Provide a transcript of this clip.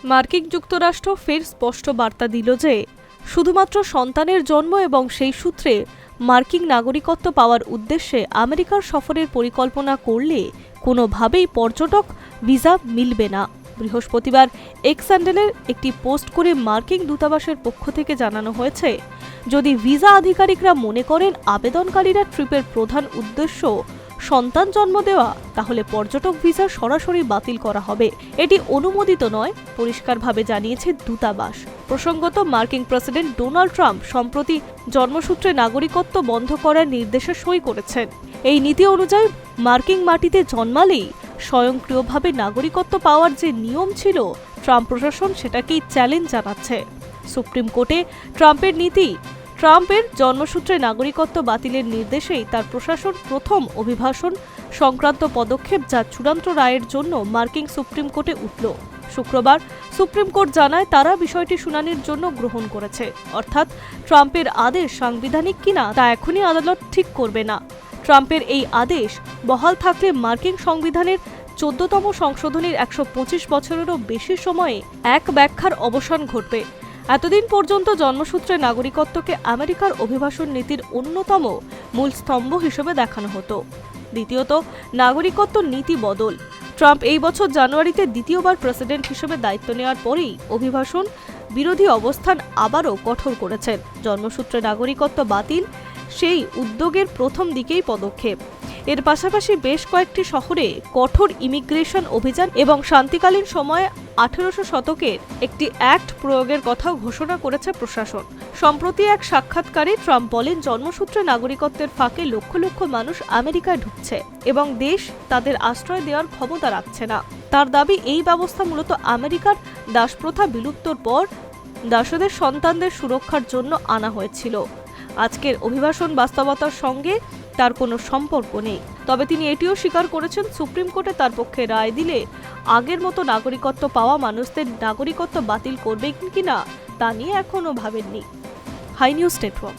মার্কিন যুক্তরাষ্ট্র ফের স্পষ্ট বার্তা দিল যে শুধুমাত্র সন্তানের জন্ম এবং সেই সূত্রে মার্কিন নাগরিকত্ব পাওয়ার উদ্দেশ্যে আমেরিকার সফরের পরিকল্পনা করলে কোনোভাবেই পর্যটক ভিসা মিলবে না। বৃহস্পতিবার এক্স হ্যান্ডেলের একটি পোস্ট করে মার্কিন দূতাবাসের পক্ষ থেকে জানানো হয়েছে, যদি ভিসা আধিকারিকরা মনে করেন আবেদনকারীরা ট্রিপের প্রধান উদ্দেশ্য সন্তান জন্ম দেওয়া, তাহলে পর্যটক ভিসা সরাসরি বাতিল করা হবে। এটি অনুমোদিত নয়, পরিষ্কারভাবে জানিয়েছে দূতাবাস। প্রসঙ্গত, মার্কিন প্রেসিডেন্ট ডোনাল্ড ট্রাম্প সম্প্রতি জন্মসূত্রে নাগরিকত্ব বন্ধ করার নির্দেশে সই করেছেন। এই নীতি অনুযায়ী মার্কিন মাটিতে জন্মালেই স্বয়ংক্রিয়ভাবে নাগরিকত্ব পাওয়ার যে নিয়ম ছিল, ট্রাম্প প্রশাসন সেটাকেই চ্যালেঞ্জ জানাচ্ছে। সুপ্রিম কোর্টে ট্রাম্পের জন্মসূত্রে নাগরিকত্ব বাতিলের নির্দেশেই তার প্রশাসন প্রথম অভিবাসন সংক্রান্ত পদক্ষেপ, যা চূড়ান্ত রায়ের জন্য মার্কিন সুপ্রিম কোর্টে উঠল। শুক্রবার সুপ্রিম কোর্ট জানায় তারা বিষয়টি শুনানির জন্য গ্রহণ করেছে। অর্থাৎ ট্রাম্পের আদেশ সাংবিধানিক কিনা তা এখনই আদালত ঠিক করবে না। ট্রাম্পের এই আদেশ বহাল থাকলে মার্কিন সংবিধানের 14তম সংশোধনীর 125 বছরেরও বেশি সময়ে এক ব্যাখ্যার অবসান ঘটবে। এতদিন পর্যন্ত জন্মসূত্রে নাগরিকত্বকে আমেরিকার অভিবাসন নীতির অন্যতম মূল স্তম্ভ হিসেবে দেখানো হতো। দ্বিতীয়ত, নাগরিকত্ব নীতি বদল। ট্রাম্প এই বছর জানুয়ারিতে দ্বিতীয়বার প্রেসিডেন্ট হিসেবে দায়িত্ব নেওয়ার পরেই অভিবাসন বিরোধী অবস্থান আবারও কঠোর করেছেন। জন্মসূত্রে নাগরিকত্ব বাতিল সেই উদ্যোগের প্রথম দিকেই পদক্ষেপ। এর পাশাপাশি বেশ কয়েকটি শহরে কঠোর ইমিগ্রেশন অভিযান এবং শান্তিকালীন সময়ে 1800 শতকের একটি অ্যাক্ট প্রয়োগের কথাও ঘোষণা করেছে প্রশাসন। সম্প্রতি এক সাক্ষাৎকারে ট্রাম্প বলেন, জন্মসূত্রে নাগরিকত্বের ফাঁকে লক্ষ লক্ষ মানুষ আমেরিকায় ঢুকছে এবং দেশ তাদের আশ্রয় দেওয়ার ক্ষমতা রাখছে না। তার দাবি, এই ব্যবস্থা মূলত আমেরিকার দাসপ্রথা বিলুপ্তর পর দাসদের সন্তানদের সুরক্ষার জন্য আনা হয়েছিল। আজকের অভিবাসন বাস্তবতার সঙ্গে তার কোনো সম্পর্ক নেই। তবে তিনি এটিও স্বীকার করেছেন, সুপ্রিম কোর্টে তার পক্ষে রায় দিলে আগের মতো নাগরিকত্ব পাওয়া মানুষদের নাগরিকত্ব বাতিল করবে কিনা তা নিয়ে এখনও ভাবেননি। Hi news network.